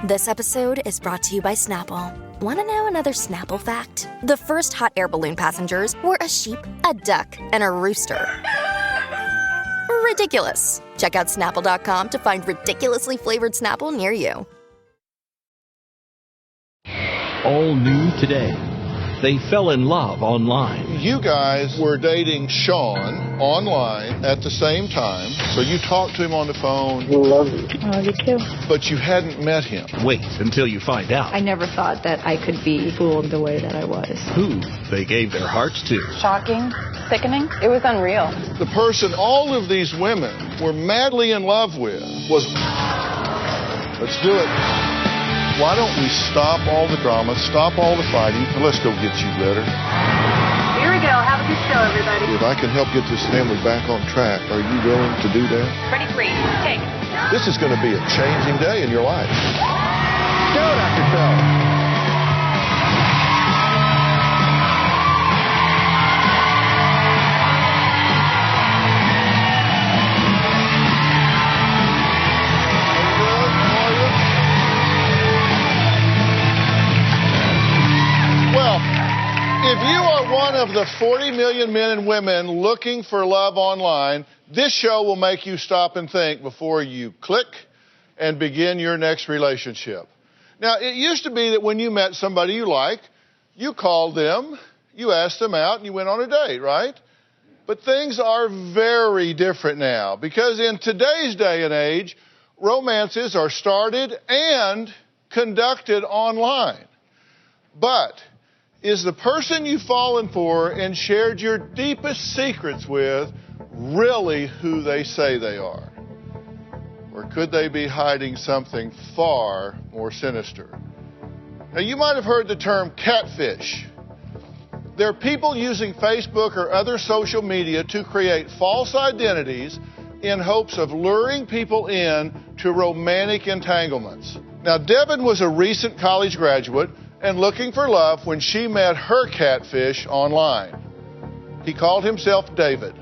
This episode is brought to you by Snapple. Want to know another Snapple fact? The first hot air balloon passengers were a sheep, a duck, and a rooster. Ridiculous. Check out Snapple.com to find ridiculously flavored Snapple near you. All new today. They fell in love online. You guys were dating Sean online at the same time, so you talked to him on the phone. I love you. I love you too. But you hadn't met him. Wait until you find out I never thought that I could be fooled the way that I was. who they gave their hearts to. Shocking, sickening. It was unreal. The person all of these women were madly in love with was... Let's do it. Why don't we stop all the drama, stop all the fighting, and let's go get you better. Here we go. Have a good show, everybody. If I can help get this family back on track, are you willing to do that? Ready, three, take. This is going to be a changing day in your life. Go, Dr. Phil. If you are one of the 40 million men and women looking for love online, this show will make you stop and think before you click and begin your next relationship. Now, it used to be that when you met somebody you liked, you called them, you asked them out, and you went on a date, right? But things are very different now because in today's day and age, romances are started and conducted online. But is the person you've fallen for and shared your deepest secrets with really who they say they are? Or could they be hiding something far more sinister? Now, you might have heard the term catfish. There are people using Facebook or other social media to create false identities in hopes of luring people in to romantic entanglements. Now, Devin was a recent college graduate and looking for love when she met her catfish online. He called himself David.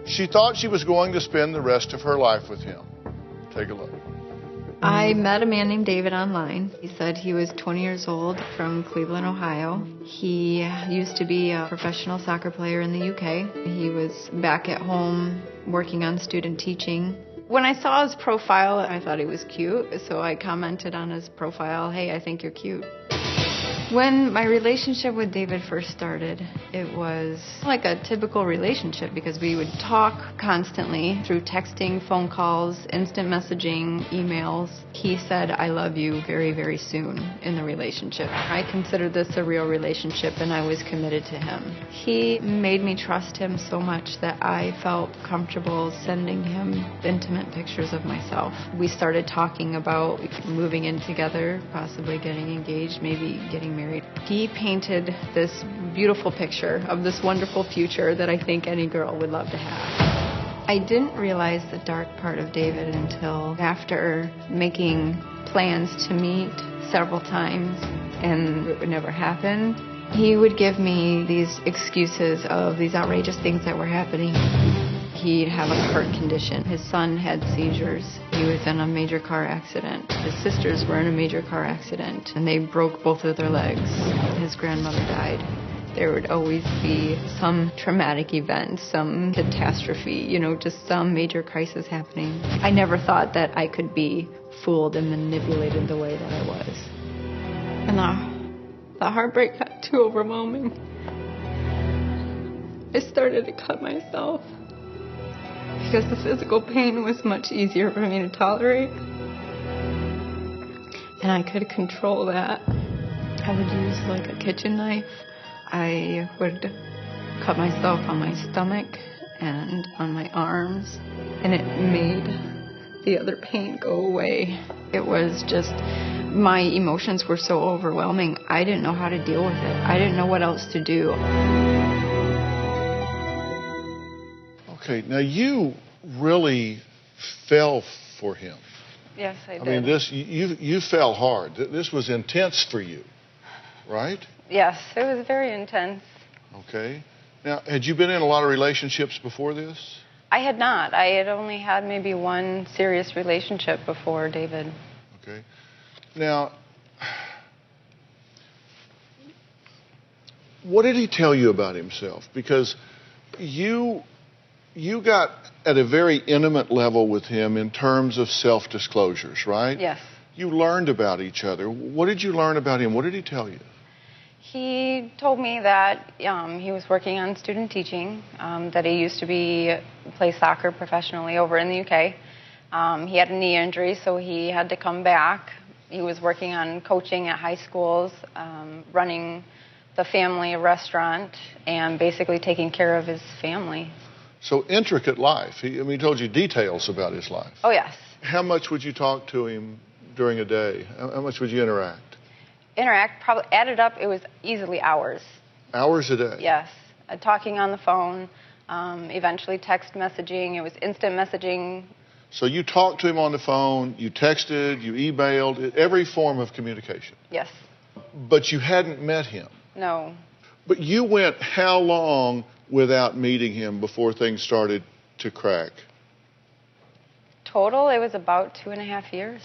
She thought she was going to spend the rest of her life with him. Take a look. I met a man named David online. He said he was 20 years old from Cleveland, Ohio. He used to be a professional soccer player in the UK. He was back at home working on student teaching. When I saw his profile, I thought he was cute, so I commented on his profile, "Hey, I think you're cute." When my relationship with David first started, it was like a typical relationship because we would talk constantly through texting, phone calls, instant messaging, emails. He said, "I love you" very, very soon in the relationship. I considered this a real relationship and I was committed to him. He made me trust him so much that I felt comfortable sending him intimate pictures of myself. We started talking about moving in together, possibly getting engaged, maybe getting married. He painted this beautiful picture of this wonderful future that I think any girl would love to have. I didn't realize the dark part of David until after making plans to meet several times, and it would never happen. He would give me these excuses of these outrageous things that were happening. He'd have a heart condition. His son had seizures. He was in a major car accident. His sisters were in a major car accident, and they broke both of their legs. His grandmother died. There would always be some traumatic event, some catastrophe, just some major crisis happening. I never thought that I could be fooled and manipulated the way that I was. And the heartbreak got too overwhelming. I started to cut myself because the physical pain was much easier for me to tolerate. And I could control that. I would use like a kitchen knife. I would cut myself on my stomach and on my arms, and it made the other pain go away. It was just, my emotions were so overwhelming. I didn't know how to deal with it. I didn't know what else to do. Okay, now you really fell for him. Yes, I did. I mean, you fell hard. This was intense for you, right? Yes, it was very intense. Okay. Now, had you been in a lot of relationships before this? I had not. I had only had maybe one serious relationship before David. Okay. Now, what did he tell you about himself? Because you got at a very intimate level with him in terms of self-disclosures, right? Yes. You learned about each other. What did you learn about him? What did he tell you? He told me that he was working on student teaching, that he used to play soccer professionally over in the UK. He had a knee injury, so he had to come back. He was working on coaching at high schools, running the family restaurant, and basically taking care of his family. So intricate life. He told you details about his life. Oh, yes. How much would you talk to him during a day? How much would you interact? Probably added up, it was easily hours. Hours a day? Yes. Talking on the phone, eventually text messaging. It was instant messaging. So you talked to him on the phone, you texted, you emailed, every form of communication. Yes. But you hadn't met him. No. But you went how long without meeting him before things started to crack? Total, it was about 2.5 years.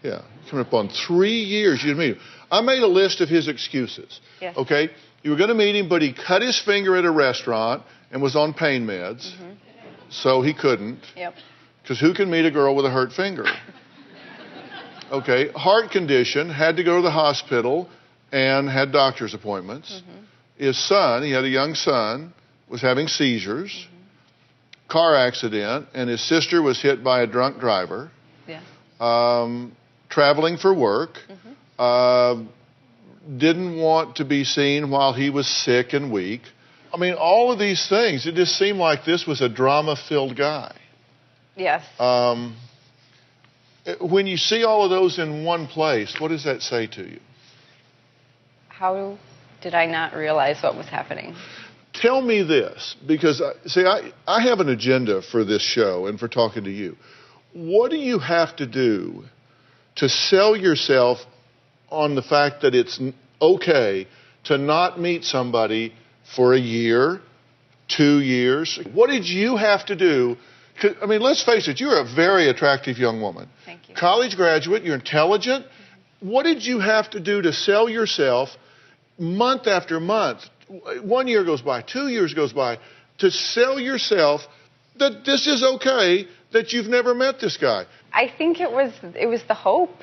Yeah, coming up on 3 years you didn't meet him. I made a list of his excuses. Yes. Okay? You were going to meet him, but he cut his finger at a restaurant and was on pain meds, so he couldn't. Yep. Because who can meet a girl with a hurt finger? Okay, heart condition, had to go to the hospital and had doctor's appointments. His son, he had a young son, was having seizures. Car accident, and his sister was hit by a drunk driver. Yes. Traveling for work. Didn't want to be seen while he was sick and weak. I mean, all of these things, it just seemed like this was a drama-filled guy. Yes. When you see all of those in one place, what does that say to you? How did I not realize what was happening? Tell me this, because, I have an agenda for this show and for talking to you. What do you have to do to sell yourself on the fact that it's okay to not meet somebody for a year, 2 years? What did you have to do? I mean, let's face it, you're a very attractive young woman. Thank you. College graduate, you're intelligent. What did you have to do to sell yourself month after month? 1 year goes by, 2 years goes by, to sell yourself that this is okay, that you've never met this guy. I think it was the hope.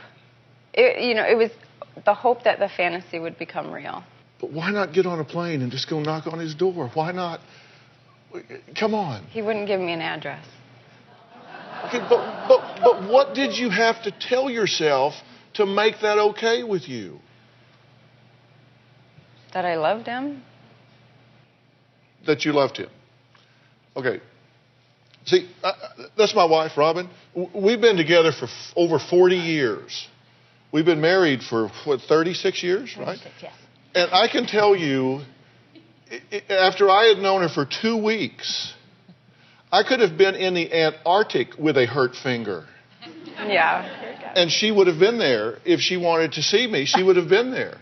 It was the hope that the fantasy would become real. But why not get on a plane and just go knock on his door? Why not? Come on. He wouldn't give me an address. Okay, but what did you have to tell yourself to make that okay with you? That I loved him. That you loved him. Okay. See, that's my wife, Robin. We've been together for over 40 years. We've been married for, 36 years, right? 36, yes. And I can tell you, after I had known her for 2 weeks, I could have been in the Antarctic with a hurt finger. Yeah. And she would have been there. If she wanted to see me, she would have been there.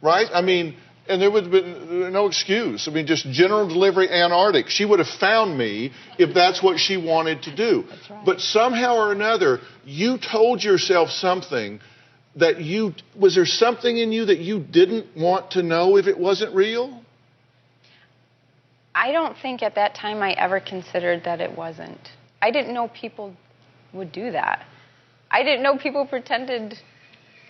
Right? I mean, and there would have been no excuse. I mean, just general delivery Antarctic. She would have found me if that's what she wanted to do. That's right. But somehow or another, you told yourself something that was there something in you that you didn't want to know if it wasn't real? I don't think at that time I ever considered that it wasn't. I didn't know people would do that. I didn't know people pretended.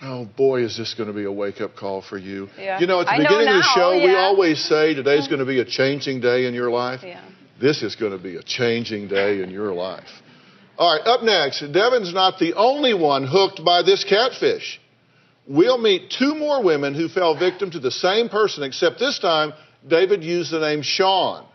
Oh, boy, is this going to be a wake-up call for you. Yeah. At the I know beginning of the now, show, we yeah. always say today's going to be a changing day in your life. Yeah. This is going to be a changing day in your life. All right, up next, Devin's not the only one hooked by this catfish. We'll meet 2 more women who fell victim to the same person, except this time, David used the name Sean.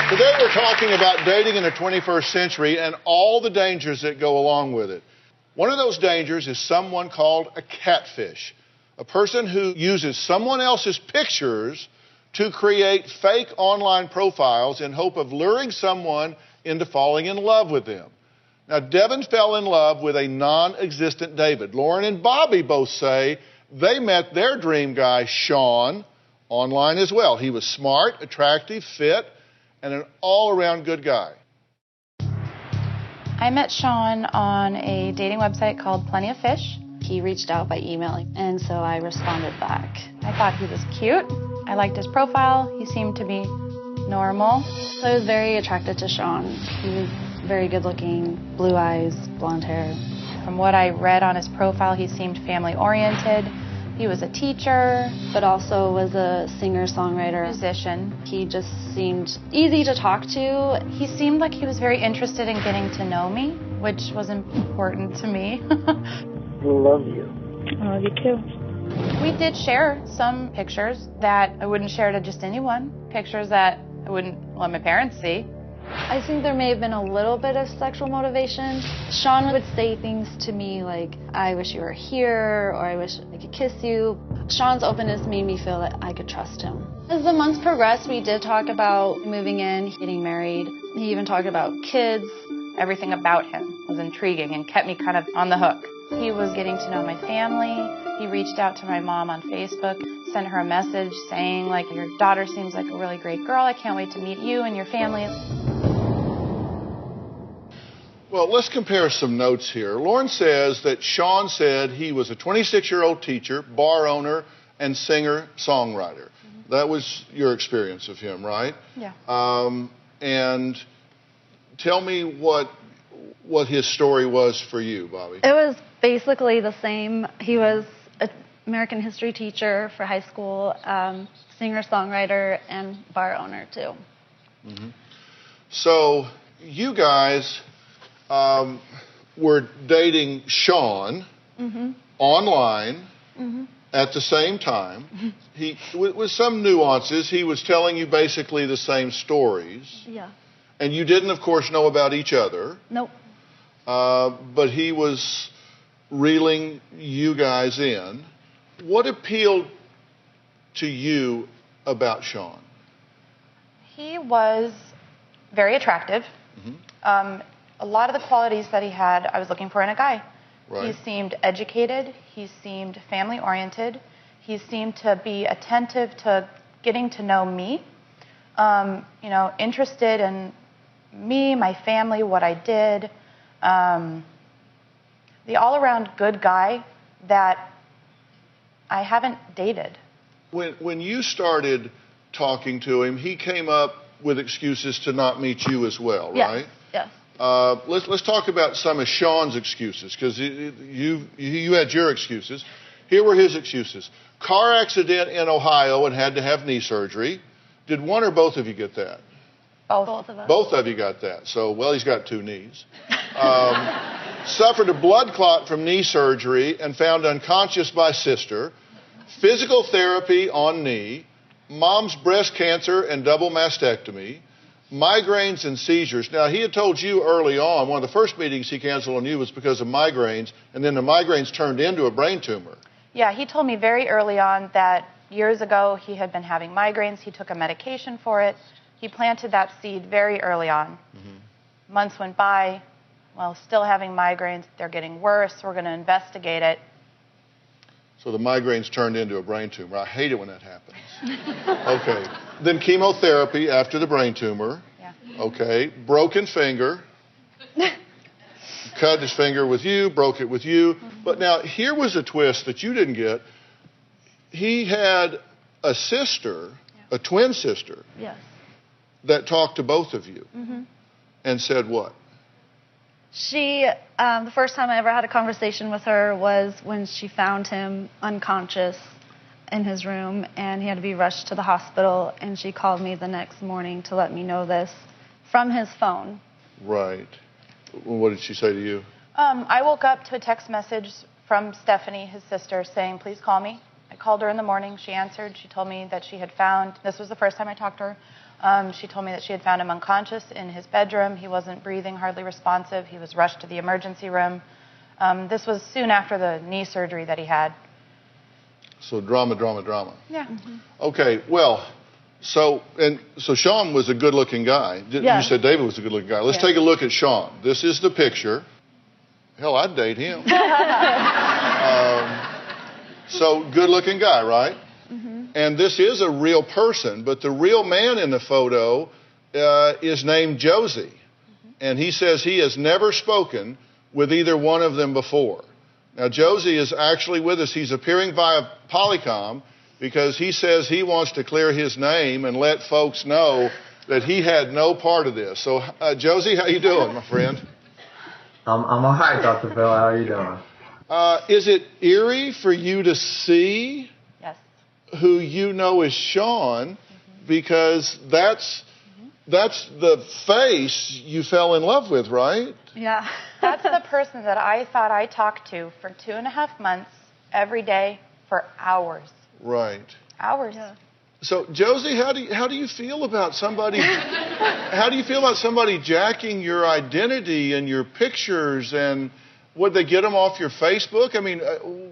Today we're talking about dating in the 21st century and all the dangers that go along with it. One of those dangers is someone called a catfish, a person who uses someone else's pictures to create fake online profiles in hope of luring someone into falling in love with them. Now, Devin fell in love with a non-existent David. Lauren and Bobby both say they met their dream guy, Sean, online as well. He was smart, attractive, fit, and an all-around good guy. I met Sean on a dating website called Plenty of Fish. He reached out by emailing, and so I responded back. I thought he was cute. I liked his profile. He seemed to be normal. So I was very attracted to Sean. He was very good looking, blue eyes, blonde hair. From what I read on his profile, he seemed family oriented. He was a teacher, but also was a singer-songwriter. Musician. He just seemed easy to talk to. He seemed like he was very interested in getting to know me, which was important to me. Love you. I love you too. We did share some pictures that I wouldn't share to just anyone. Pictures that I wouldn't let my parents see. I think there may have been a little bit of sexual motivation. Sean would say things to me like, I wish you were here, or I wish I could kiss you. Sean's openness made me feel that I could trust him. As the months progressed, we did talk about moving in, getting married. He even talked about kids. Everything about him was intriguing and kept me kind of on the hook. He was getting to know my family. He reached out to my mom on Facebook, sent her a message saying, like, your daughter seems like a really great girl. I can't wait to meet you and your family. Well, let's compare some notes here. Lauren says that Sean said he was a 26-year-old teacher, bar owner, and singer-songwriter. Mm-hmm. That was your experience of him, right? Yeah. And tell me what his story was for you, Bobby. It was basically the same. He was an American history teacher for high school, singer-songwriter, and bar owner, too. Mm-hmm. So you guys were dating Sean online at the same time. He, with some nuances, he was telling you basically the same stories. Yeah. And you didn't, of course, know about each other. Nope. But he was reeling you guys in. What appealed to you about Sean? He was very attractive. A lot of the qualities that he had, I was looking for in a guy. Right. He seemed educated. He seemed family-oriented. He seemed to be attentive to getting to know me, interested in me, my family, what I did. The all-around good guy that I haven't dated. When you started talking to him, he came up with excuses to not meet you as well, right? Yes. Let's talk about some of Sean's excuses, because you had your excuses. Here were his excuses. Car accident in Ohio and had to have knee surgery. Did one or both of you get that? Both of us. Both of you got that. So, well, he's got two knees. Suffered a blood clot from knee surgery and found unconscious by sister. Physical therapy on knee. Mom's breast cancer and double mastectomy. Migraines and seizures. Now, he had told you early on, one of the first meetings he canceled on you was because of migraines, and then the migraines turned into a brain tumor. Yeah, he told me very early on that years ago he had been having migraines. He took a medication for it. He planted that seed very early on. Months went by. Well, still having migraines. They're getting worse. We're going to investigate it. So the migraines turned into a brain tumor. I hate it when that happens. Okay. Then chemotherapy after the brain tumor. Yeah. Okay. Broken finger. Cut his finger with you, broke it with you. But now, here was a twist that you didn't get. He had a sister, a twin sister, that talked to both of you and said what? She, the first time I ever had a conversation with her was when she found him unconscious in his room, and he had to be rushed to the hospital, and she called me the next morning to let me know this from his phone. Right. What did she say to you? I woke up to a text message from Stephanie, his sister, saying, please call me. I called her in the morning. She answered. She told me that she had found, this was the first time I talked to her, she told me that she had found him unconscious in his bedroom. He wasn't breathing, hardly responsive. He was rushed to the emergency room. This was soon after the knee surgery that he had. So drama. Yeah. Okay, well, so Sean was a good-looking guy. You said David was a good-looking guy. Let's take a look at Sean. This is the picture. Hell, I'd date him. So good-looking guy, right? And this is a real person, but the real man in the photo is named Josie. And he says he has never spoken with either one of them before. Now, Josie is actually with us. He's appearing via Polycom because he says he wants to clear his name and let folks know that he had no part of this. So, Josie, how you doing, my friend? I'm all right, Dr. Bill. How are you doing? Is it eerie for you to see who you know is Sean, because that's the face you fell in love with, right? Yeah. That's the person that I thought I talked to for 2.5 months, every day, for hours. Right. Hours. Yeah. So, Josie, how do you feel about somebody? How do you feel about somebody jacking your identity and your pictures? And would they get them off your Facebook? I mean,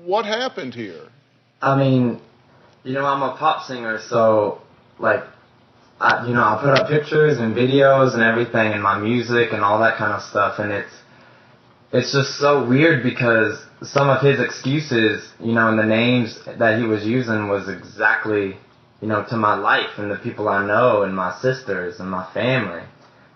what happened here? I mean, I'm a pop singer, so I put up pictures and videos and everything, and my music and all that kind of stuff, and it's just so weird because some of his excuses, and the names that he was using was exactly, to my life and the people I know and my sisters and my family,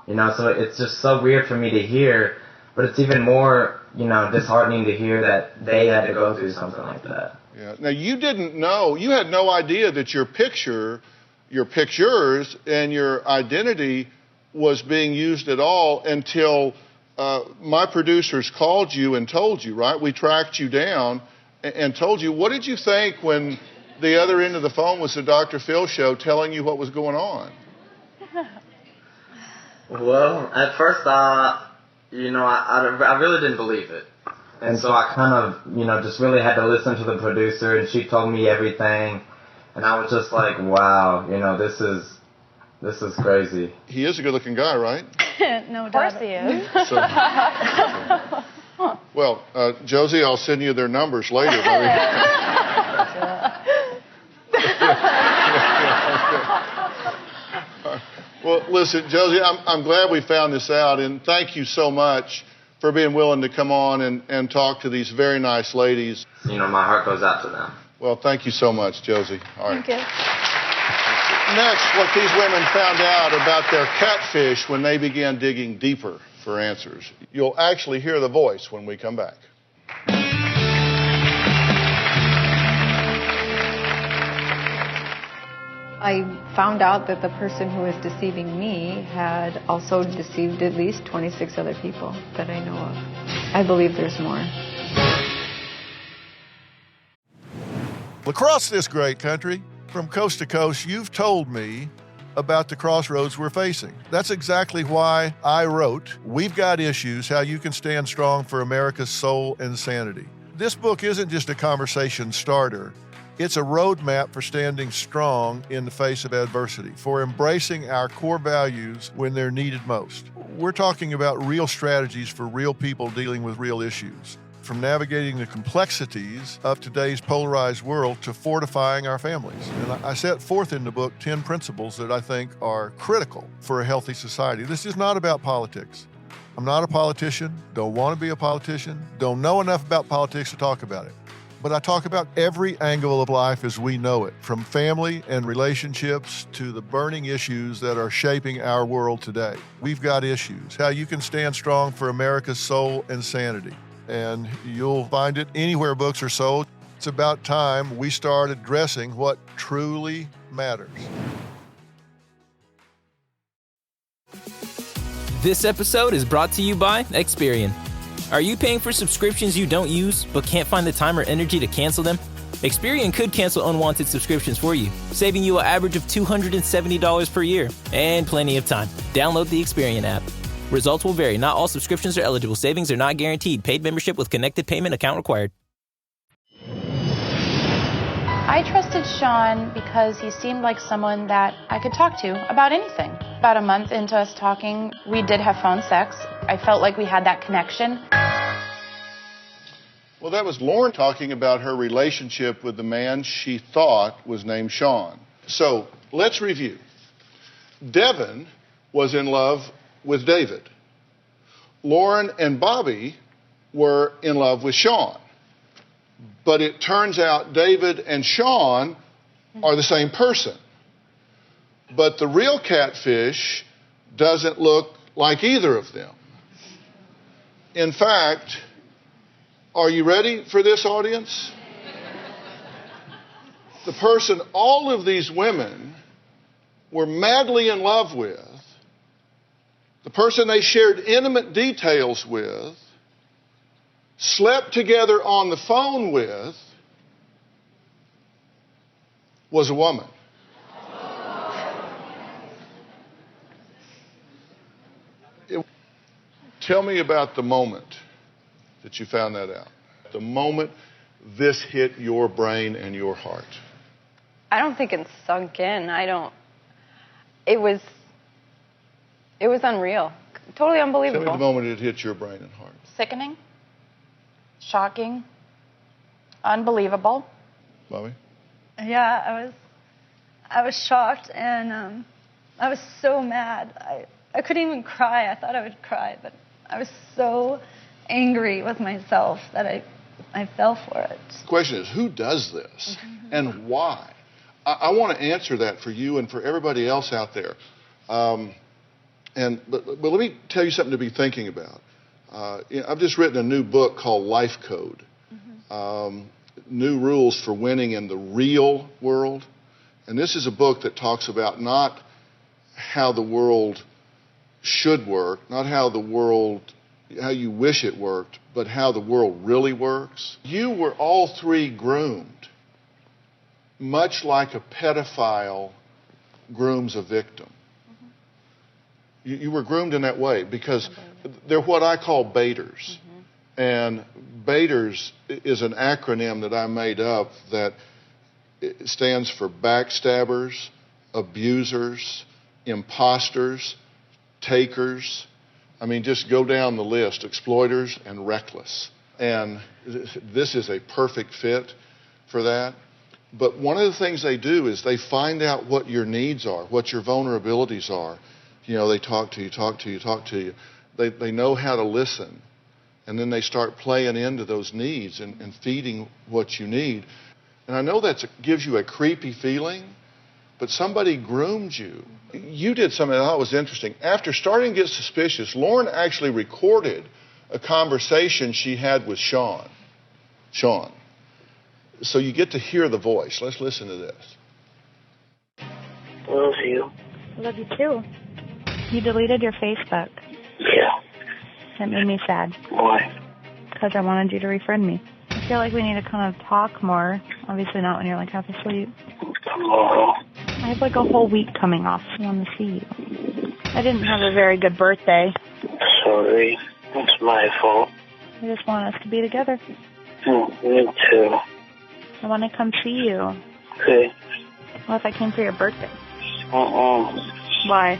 so it's just so weird for me to hear, but it's even more, disheartening to hear that they had to go through something like that. Yeah. Now, you didn't know, you had no idea that your pictures and your identity was being used at all until my producers called you and told you, right? We tracked you down and told you. What did you think when the other end of the phone was the Dr. Phil show telling you what was going on? Well, at first, I really didn't believe it. And so I kind of, just really had to listen to the producer, and she told me everything. And I was just like, wow, this is crazy. He is a good-looking guy, right? No doubt. Of course he is. Well, Josie, I'll send you their numbers later. Well, listen, Josie, I'm glad we found this out, and thank you so much for being willing to come on and talk to these very nice ladies. My heart goes out to them. Well, thank you so much, Josie. All right. Thank you. Next, what these women found out about their catfish when they began digging deeper for answers. You'll actually hear the voice when we come back. I found out that the person who was deceiving me had also deceived at least 26 other people that I know of. I believe there's more. Across this great country, from coast to coast, you've told me about the crossroads we're facing. That's exactly why I wrote We've Got Issues, How You Can Stand Strong for America's Soul and Sanity. This book isn't just a conversation starter. It's a roadmap for standing strong in the face of adversity, for embracing our core values when they're needed most. We're talking about real strategies for real people dealing with real issues, from navigating the complexities of today's polarized world to fortifying our families. And I set forth in the book 10 principles that I think are critical for a healthy society. This is not about politics. I'm not a politician, don't want to be a politician, don't know enough about politics to talk about it. But I talk about every angle of life as we know it, from family and relationships to the burning issues that are shaping our world today. We've got issues. How you can stand strong for America's soul and sanity. And you'll find it anywhere books are sold. It's about time we start addressing what truly matters. This episode is brought to you by Experian. Are you paying for subscriptions you don't use but can't find the time or energy to cancel them? Experian could cancel unwanted subscriptions for you, saving you an average of $270 per year and plenty of time. Download the Experian app. Results will vary. Not all subscriptions are eligible. Savings are not guaranteed. Paid membership with connected payment account required. I trusted Sean because he seemed like someone that I could talk to about anything. About a month into us talking, we did have phone sex. I felt like we had that connection. Well, that was Lauren talking about her relationship with the man she thought was named Sean. So let's review. Devin was in love with David. Lauren and Bobby were in love with Sean. But it turns out David and Sean are the same person. But the real catfish doesn't look like either of them. In fact, are you ready for this, audience? The person all of these women were madly in love with, the person they shared intimate details with, slept together on the phone with, was a woman. Tell me about the moment that you found that out. The moment this hit your brain and your heart. I don't think it's sunk in. It was unreal. Totally unbelievable. Tell me the moment it hit your brain and heart. Sickening. Shocking. Unbelievable. Bobby? Yeah, I was shocked, and I was so mad. I couldn't even cry. I thought I would cry, but I was so angry with myself that I fell for it. The question is, who does this and why? I want to answer that for you and for everybody else out there. But let me tell you something to be thinking about. I've just written a new book called Life Code. New rules for winning in the real world. And this is a book that talks about not how the world should work, not how you wish it worked, but how the world really works. You were all three groomed, much like a pedophile grooms a victim. You were groomed in that way because they're what I call baiters. And baiters is an acronym that I made up that stands for backstabbers, abusers, imposters, takers. I mean, just go down the list, exploiters and reckless. And this is a perfect fit for that. But one of the things they do is they find out what your needs are, what your vulnerabilities are. You know, they talk to you. They know how to listen. And then they start playing into those needs and feeding what you need. And I know that gives you a creepy feeling, but somebody groomed you. You did something I thought was interesting. After starting to get suspicious, Lauren actually recorded a conversation she had with Sean. So you get to hear the voice. Let's listen to this. I love you. I love you too. You deleted your Facebook. Yeah. That made me sad. Why? Because I wanted you to refriend me. I feel like we need to kind of talk more. Obviously not when you're like half asleep. Tomorrow. I have like a whole week coming off. I want to see you. I didn't have a very good birthday. Sorry. It's my fault. I just want us to be together. Me too. I want to come see you. Okay. What if I came for your birthday? Why?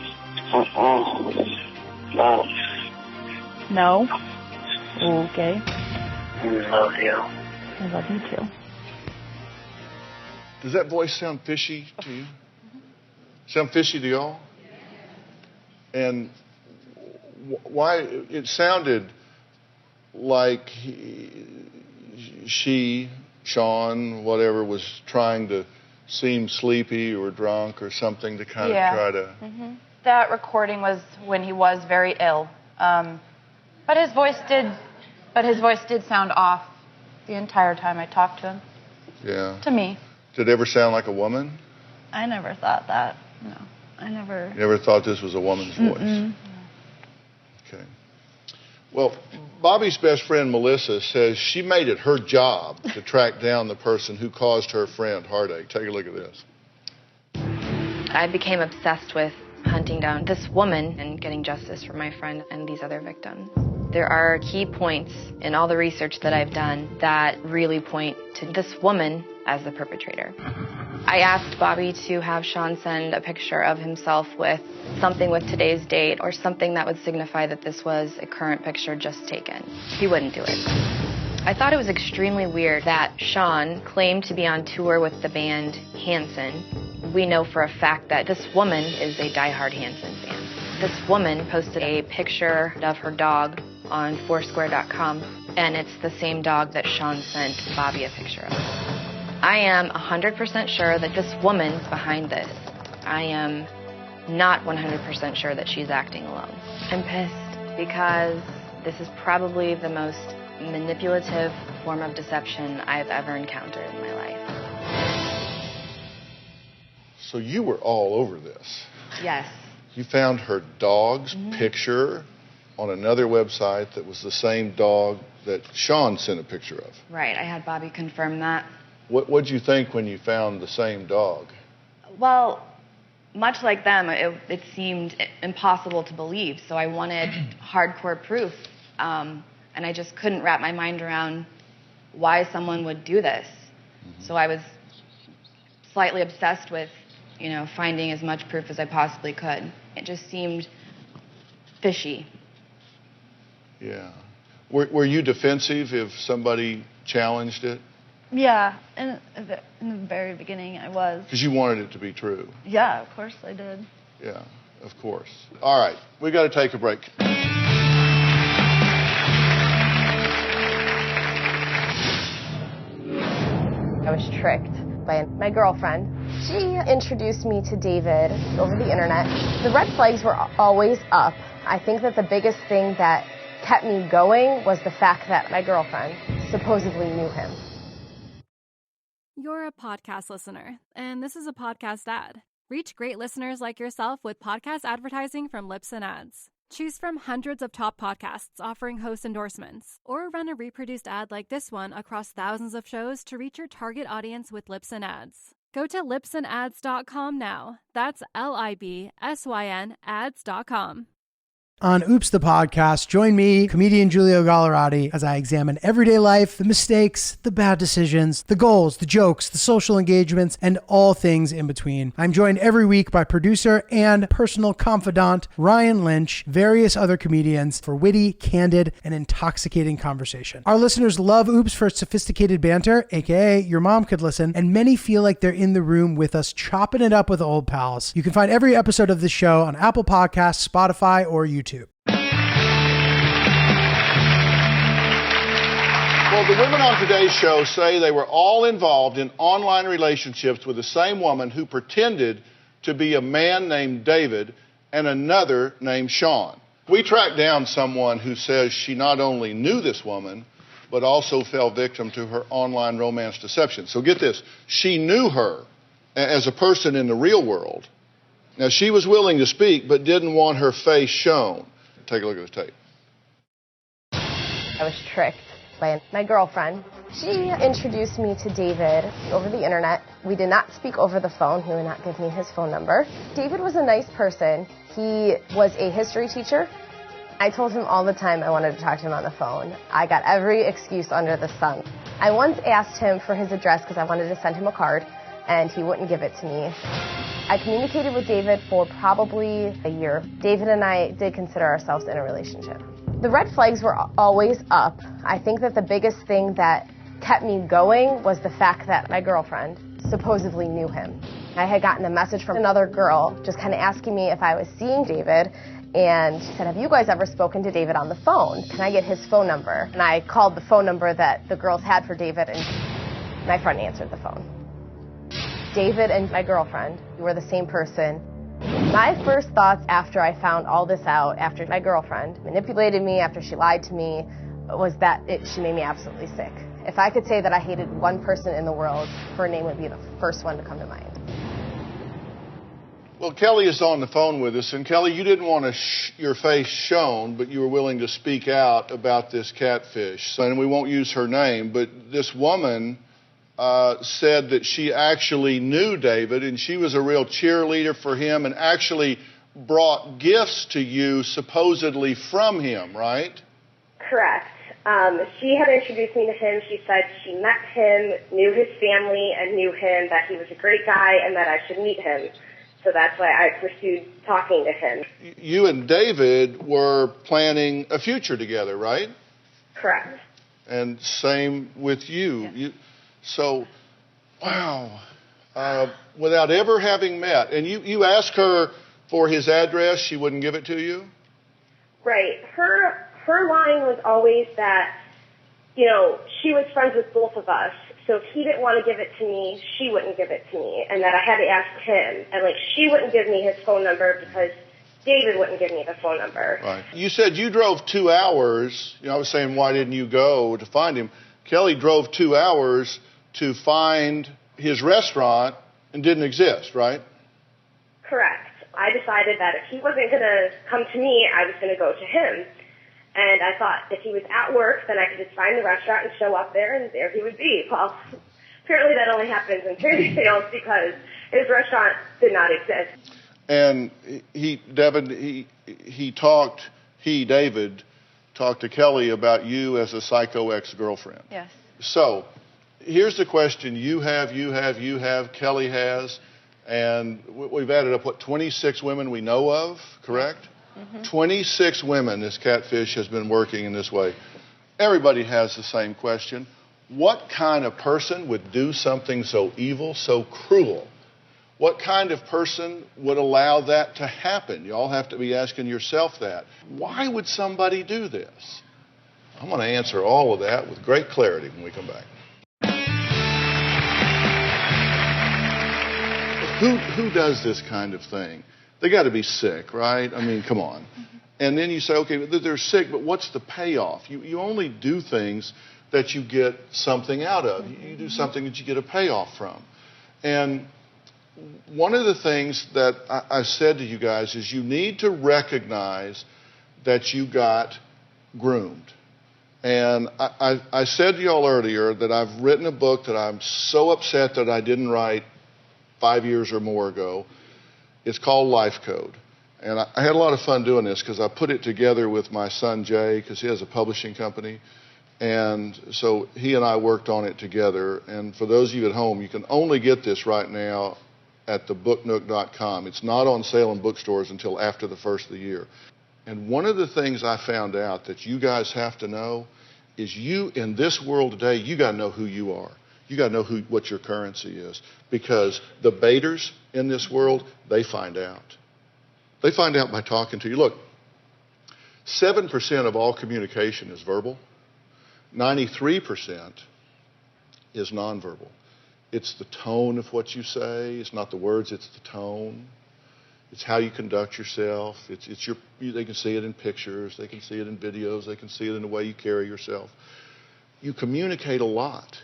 No. No? Okay. I love you. I love you too. Does that voice sound fishy to you? Sound fishy to y'all? And why? It sounded like Sean, whatever, was trying to seem sleepy or drunk or something to kind of try to... That recording was when he was very ill. But his voice did sound off the entire time I talked to him. Yeah. To me. Did it ever sound like a woman? I never thought that. No, I never. You never thought this was a woman's voice? Okay. Well, Bobby's best friend, Melissa, says she made it her job to track down the person who caused her friend heartache. Take a look at this. I became obsessed with hunting down this woman and getting justice for my friend and these other victims. There are key points in all the research that I've done that really point to this woman as the perpetrator. I asked Bobby to have Sean send a picture of himself with something with today's date or something that would signify that this was a current picture just taken. He wouldn't do it. I thought it was extremely weird that Sean claimed to be on tour with the band Hanson. We know for a fact that this woman is a diehard Hanson fan. This woman posted a picture of her dog on Foursquare.com, and it's the same dog that Sean sent Bobby a picture of. I am 100% sure that this woman's behind this. I am not 100% sure that she's acting alone. I'm pissed because this is probably the most manipulative form of deception I've ever encountered in my life. So you were all over this. Yes. You found her dog's picture on another website that was the same dog that Sean sent a picture of. Right, I had Bobby confirm that. What'd you think when you found the same dog? Well, much like them, it seemed impossible to believe, so I wanted hardcore proof. And I just couldn't wrap my mind around why someone would do this. So I was slightly obsessed with, finding as much proof as I possibly could. It just seemed fishy. Yeah. Were you defensive if somebody challenged it? Yeah, in the very beginning I was. Because you wanted it to be true. Yeah, of course I did. Yeah, of course. All right, we got to take a break. I was tricked by my girlfriend. She introduced me to David over the internet. The red flags were always up. I think that the biggest thing that kept me going was the fact that my girlfriend supposedly knew him. You're a podcast listener, and this is a podcast ad. Reach great listeners like yourself with podcast advertising from Lips and Ads. Choose from hundreds of top podcasts offering host endorsements, or run a reproduced ad like this one across thousands of shows to reach your target audience with Lips and Ads. Go to lipsandads.com now. That's LIBSYN ads.com. On Oops the Podcast, join me, comedian Giulio Gallerati, as I examine everyday life, the mistakes, the bad decisions, the goals, the jokes, the social engagements, and all things in between. I'm joined every week by producer and personal confidant Ryan Lynch, various other comedians for witty, candid, and intoxicating conversation. Our listeners love Oops for its sophisticated banter, aka your mom could listen, and many feel like they're in the room with us chopping it up with old pals. You can find every episode of this show on Apple Podcasts, Spotify, or YouTube. Well, the women on today's show say they were all involved in online relationships with the same woman who pretended to be a man named David and another named Sean. We tracked down someone who says she not only knew this woman, but also fell victim to her online romance deception. So get this, she knew her as a person in the real world. Now, she was willing to speak, but didn't want her face shown. Take a look at the tape. I was tricked by my girlfriend. She introduced me to David over the internet. We did not speak over the phone. He would not give me his phone number. David was a nice person. He was a history teacher. I told him all the time I wanted to talk to him on the phone. I got every excuse under the sun. I once asked him for his address because I wanted to send him a card, and he wouldn't give it to me. I communicated with David for probably a year. David and I did consider ourselves in a relationship. The red flags were always up. I think that the biggest thing that kept me going was the fact that my girlfriend supposedly knew him. I had gotten a message from another girl just kind of asking me if I was seeing David, and she said, have you guys ever spoken to David on the phone? Can I get his phone number? And I called the phone number that the girls had for David, and my friend answered the phone. David and my girlfriend were the same person. My first thoughts after I found all this out, after my girlfriend manipulated me, after she lied to me, was that she made me absolutely sick. If I could say that I hated one person in the world, her name would be the first one to come to mind. Well, Kelly is on the phone with us, and Kelly, you didn't want your face shown, but you were willing to speak out about this catfish. And we won't use her name, but this woman said that she actually knew David, and she was a real cheerleader for him and actually brought gifts to you supposedly from him, right? Correct. She had introduced me to him. She said she met him, knew his family, and knew him, that he was a great guy and that I should meet him. So that's why I pursued talking to him. You and David were planning a future together, right? Correct. And same with you. So, wow, without ever having met, and you asked her for his address, she wouldn't give it to you? Right. Her line was always that she was friends with both of us. So if he didn't want to give it to me, she wouldn't give it to me, and that I had to ask him. And, she wouldn't give me his phone number because David wouldn't give me the phone number. Right. You said you drove 2 hours. I was saying, why didn't you go to find him? Kelly drove 2 hours to find his restaurant and didn't exist, right? Correct. I decided that if he wasn't going to come to me, I was going to go to him. And I thought if he was at work, then I could just find the restaurant and show up there, and there he would be. Well, apparently that only happens in fairy tales because his restaurant did not exist. And David talked to Kelly about you as a psycho ex-girlfriend. Yes. So here's the question you have, Kelly has, and we've added up, 26 women we know of, correct? Mm-hmm. 26 women this Catfish has been working in this way. Everybody has the same question. What kind of person would do something so evil, so cruel? What kind of person would allow that to happen? You all have to be asking yourself that. Why would somebody do this? I'm going to answer all of that with great clarity when we come back. Who does this kind of thing? They got to be sick, right? I mean, come on. And then you say, okay, they're sick, but what's the payoff? You only do things that you get something out of. You do something that you get a payoff from. And one of the things that I said to you guys is you need to recognize that you got groomed. And I said to y'all earlier that I've written a book that I'm so upset that I didn't write 5 years or more ago. It's called Life Code. And I had a lot of fun doing this because I put it together with my son Jay because he has a publishing company. And so he and I worked on it together. And for those of you at home, you can only get this right now at thebooknook.com. It's not on sale in bookstores until after the first of the year. And one of the things I found out that you guys have to know is you, in this world today, you got to know who you are. You got to know what your currency is. Because the baiters in this world, they find out. They find out by talking to you. Look, 7% of all communication is verbal. 93% is nonverbal. It's the tone of what you say. It's not the words, it's the tone. It's how you conduct yourself. They can see it in pictures. They can see it in videos. They can see it in the way you carry yourself. You communicate a lot.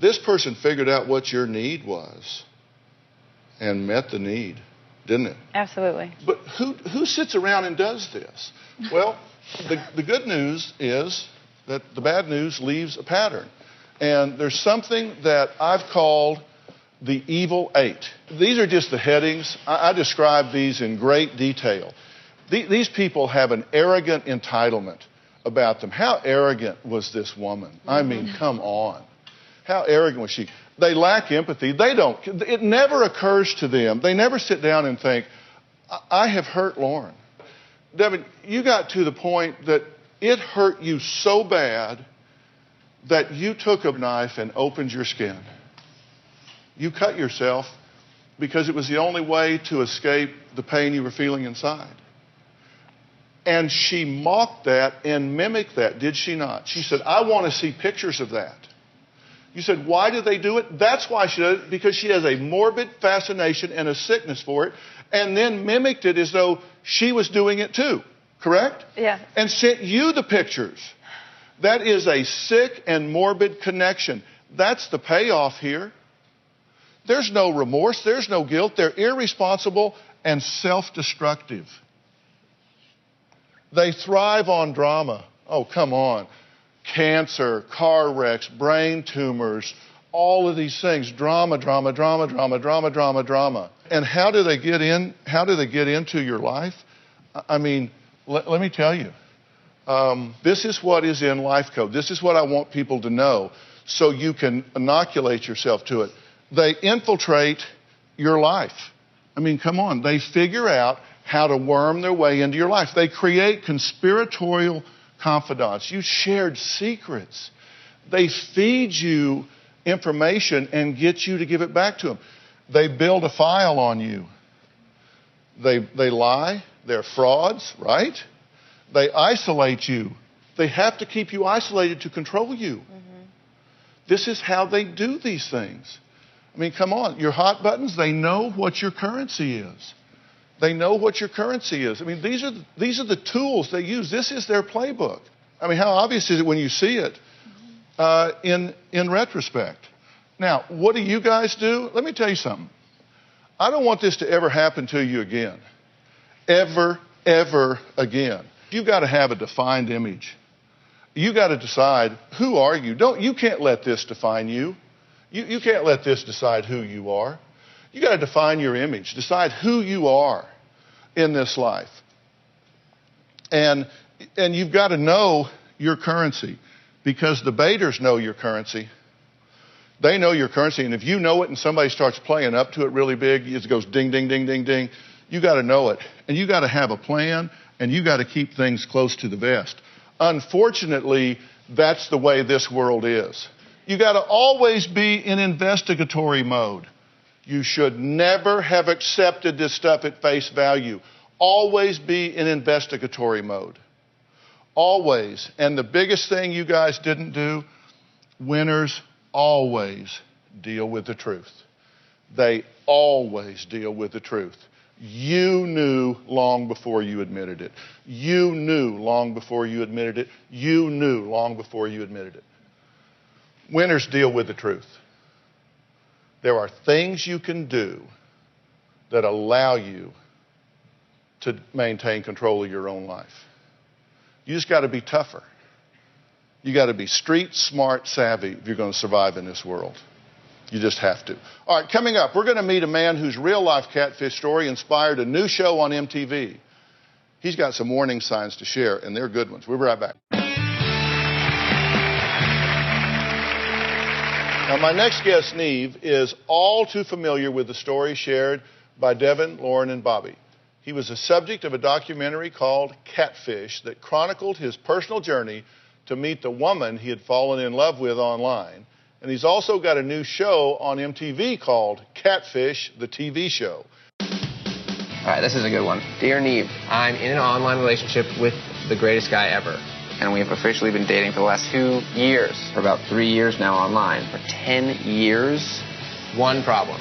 This person figured out what your need was and met the need, didn't it? Absolutely. But who sits around and does this? Well, the good news is that the bad news leaves a pattern. And there's something that I've called the evil 8. These are just the headings. I describe these in great detail. These people have an arrogant entitlement about them. How arrogant was this woman? I mean, come on. How arrogant was she? They lack empathy. It never occurs to them. They never sit down and think, I have hurt Lauren. Devin, you got to the point that it hurt you so bad that you took a knife and opened your skin. You cut yourself because it was the only way to escape the pain you were feeling inside. And she mocked that and mimicked that, did she not? She said, I want to see pictures of that. You said, why did they do it? That's why she did it, because she has a morbid fascination and a sickness for it, and then mimicked it as though she was doing it too. Correct? Yeah. And sent you the pictures. That is a sick and morbid connection. That's the payoff here. There's no remorse. There's no guilt. They're irresponsible and self-destructive. They thrive on drama. Oh, come on. Cancer, car wrecks, brain tumors, all of these things. Drama, drama, drama, drama, drama, drama, drama. And how do they get in? How do they get into your life? I mean, let me tell you. This is what is in Life Code. This is what I want people to know so you can inoculate yourself to it. They infiltrate your life. I mean, come on. They figure out how to worm their way into your life. They create conspiratorial confidants. You shared secrets. They feed you information and get you to give it back to them. They build a file on you. They lie. They're frauds, right? They isolate you They have to keep you isolated to control you. This is how they do these things. I mean, come on. Your hot buttons, they know what your currency is. They know what your currency is. I mean, these are the tools they use. This is their playbook. I mean, how obvious is it when you see it in retrospect? Now, what do you guys do? Let me tell you something. I don't want this to ever happen to you again. Ever again. You've got to have a defined image. You got to decide, who are you? You can't let this define you. You can't let this decide who you are. You got to define your image. Decide who you are in this life. And you've got to know your currency, because the baiters know your currency. They know your currency, and if you know it and somebody starts playing up to it really big, it goes ding, ding, ding, ding, ding. You got to know it, and you got to have a plan, and you got to keep things close to the vest. Unfortunately, that's the way this world is. You got to always be in investigatory mode. You should never have accepted this stuff at face value. Always be in investigatory mode. Always. And the biggest thing you guys didn't do, winners always deal with the truth. They always deal with the truth. You knew long before you admitted it. You knew long before you admitted it. You knew long before you admitted it. Winners deal with the truth. There are things you can do that allow you to maintain control of your own life. You just got to be tougher. You got to be street smart savvy if you're going to survive in this world. You just have to. All right, coming up, we're going to meet a man whose real-life catfish story inspired a new show on MTV. He's got some warning signs to share, and they're good ones. We'll be right back. Now, my next guest, Neve, is all too familiar with the story shared by Devin, Lauren, and Bobby. He was the subject of a documentary called Catfish that chronicled his personal journey to meet the woman he had fallen in love with online. And he's also got a new show on MTV called Catfish, the TV show. All right, this is a good one. Dear Neve, I'm in an online relationship with the greatest guy ever. And we have officially been dating for the last 2 years. For about 3 years now online. For 10 years, one problem.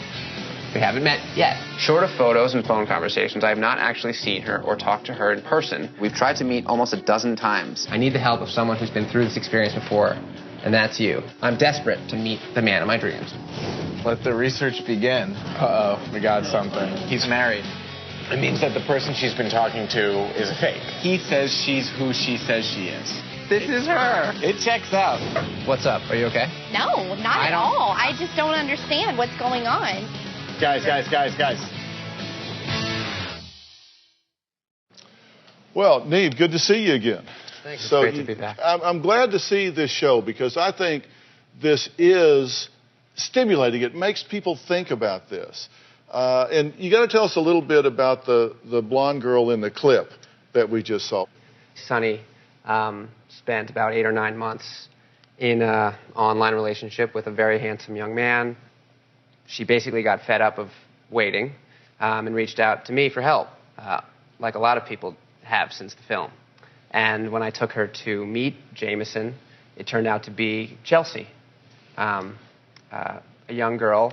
We haven't met yet. Short of photos and phone conversations, I have not actually seen her or talked to her in person. We've tried to meet almost a dozen times. I need the help of someone who's been through this experience before, and that's you. I'm desperate to meet the man of my dreams. Let the research begin. Uh-oh, we got something. He's married. It means that the person she's been talking to is a fake. He says she's who she says she is. This is her. It checks out. What's up? Are you okay? No, not at all. I just don't understand what's going on. Guys. Well, Neve, good to see you again. Thanks. It's great to be back. I'm glad to see this show because I think this is stimulating. It makes people think about this. And you got to tell us a little bit about the blonde girl in the clip that we just saw. Sunny spent about 8 or 9 months in an online relationship with a very handsome young man. She basically got fed up of waiting and reached out to me for help, like a lot of people have since the film. And when I took her to meet Jameson, it turned out to be Chelsea, a young girl,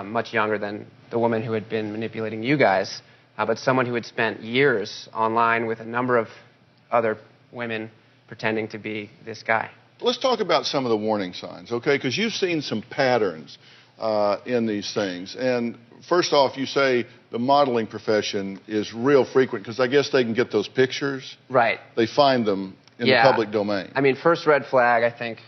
much younger than the woman who had been manipulating you guys, but someone who had spent years online with a number of other women pretending to be this guy. Let's talk about some of the warning signs, okay? Because you've seen some patterns in these things. And first off, you say the modeling profession is real frequent because I guess they can get those pictures. Right. They find them in the public domain. I mean, first red flag, I think,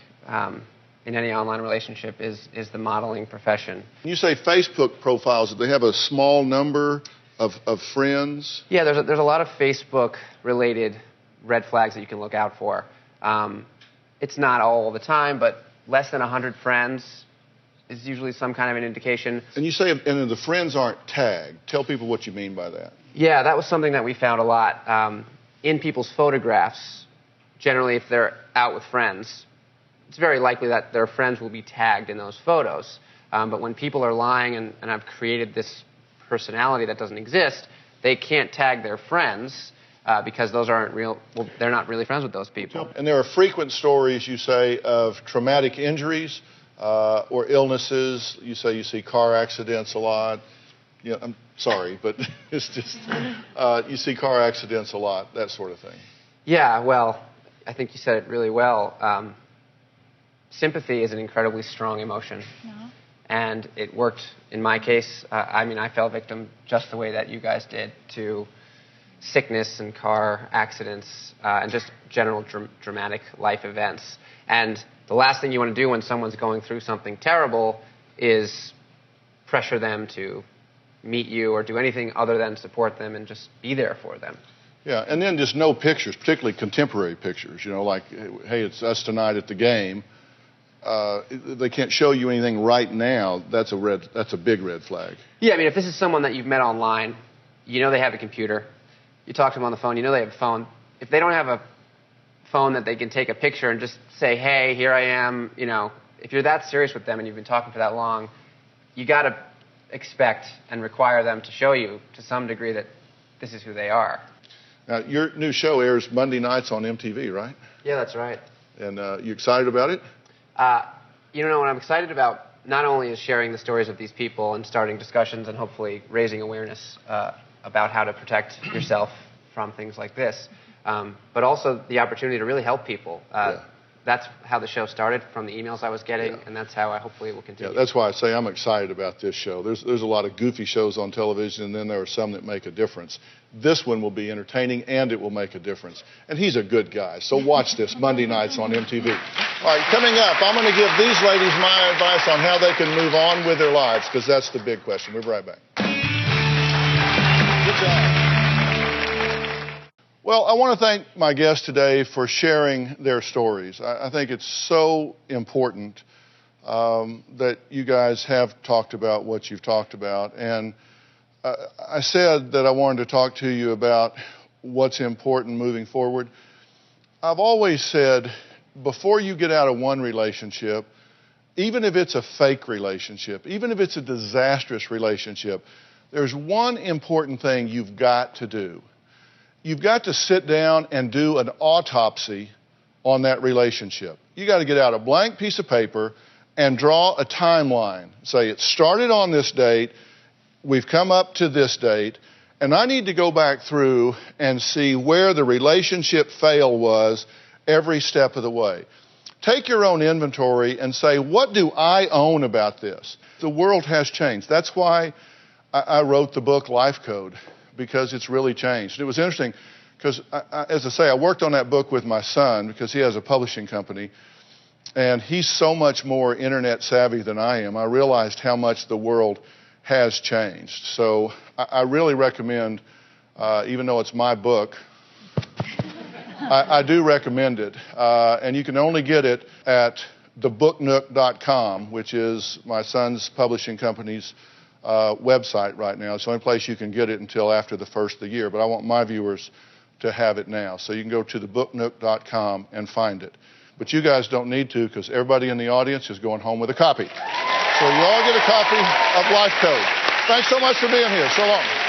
in any online relationship is the modeling profession. You say Facebook profiles, do they have a small number of friends? Yeah, there's a lot of Facebook-related red flags that you can look out for. It's not all the time, but less than 100 friends is usually some kind of an indication. And you say and the friends aren't tagged. Tell people what you mean by that. Yeah, that was something that we found a lot. In people's photographs, generally if they're out with friends, it's very likely that their friends will be tagged in those photos. But when people are lying and have created this personality that doesn't exist, they can't tag their friends. because those aren't real. Well, they're not really friends with those people. And there are frequent stories, you say, of traumatic injuries or illnesses. You say you see car accidents a lot. Yeah, I'm sorry, but it's just you see car accidents a lot, that sort of thing. Yeah, well, I think you said it really well. Sympathy is an incredibly strong emotion. And it worked in my case. I fell victim just the way that you guys did to sickness and car accidents and just general dramatic life events. And the last thing you want to do when someone's going through something terrible is pressure them to meet you or do anything other than support them and just be there for them. Yeah, and then just no pictures, particularly contemporary pictures, like, hey, it's us tonight at the game. They can't show you anything right now. That's a big red flag. Yeah, if this is someone that you've met online, they have a computer. You talk to them on the phone, they have a phone. If they don't have a phone that they can take a picture and just say, hey, here I am, if you're that serious with them and you've been talking for that long, you got to expect and require them to show you to some degree that this is who they are. Now, your new show airs Monday nights on MTV, right? Yeah, that's right. And you excited about it? What I'm excited about not only is sharing the stories of these people and starting discussions and hopefully raising awareness about how to protect yourself from things like this, but also the opportunity to really help people. That's how the show started, from the emails I was getting, and that's how I hopefully will continue. Yeah, that's why I say I'm excited about this show. There's a lot of goofy shows on television, and then there are some that make a difference. This one will be entertaining, and it will make a difference. And he's a good guy, so watch this Monday nights on MTV. All right, coming up, I'm going to give these ladies my advice on how they can move on with their lives, because that's the big question. We'll be right back. Good job. Well, I want to thank my guests today for sharing their stories. I think it's so important that you guys have talked about what you've talked about. And I said that I wanted to talk to you about what's important moving forward. I've always said, before you get out of one relationship, even if it's a fake relationship, even if it's a disastrous relationship, there's one important thing you've got to do. You've got to sit down and do an autopsy on that relationship. You got to get out a blank piece of paper and draw a timeline. Say, it started on this date, we've come up to this date, and I need to go back through and see where the relationship fail was every step of the way. Take your own inventory and say, what do I own about this? The world has changed. That's why I wrote the book Life Code, because it's really changed. It was interesting because, as I say, I worked on that book with my son because he has a publishing company, and he's so much more internet savvy than I am. I realized how much the world has changed. So I really recommend, even though it's my book, I do recommend it. And you can only get it at thebooknook.com, which is my son's publishing company's website right now. It's the only place you can get it until after the first of the year, but I want my viewers to have it now. So you can go to thebooknook.com and find it. But you guys don't need to, because everybody in the audience is going home with a copy. So you all get a copy of Life Code. Thanks so much for being here. So long.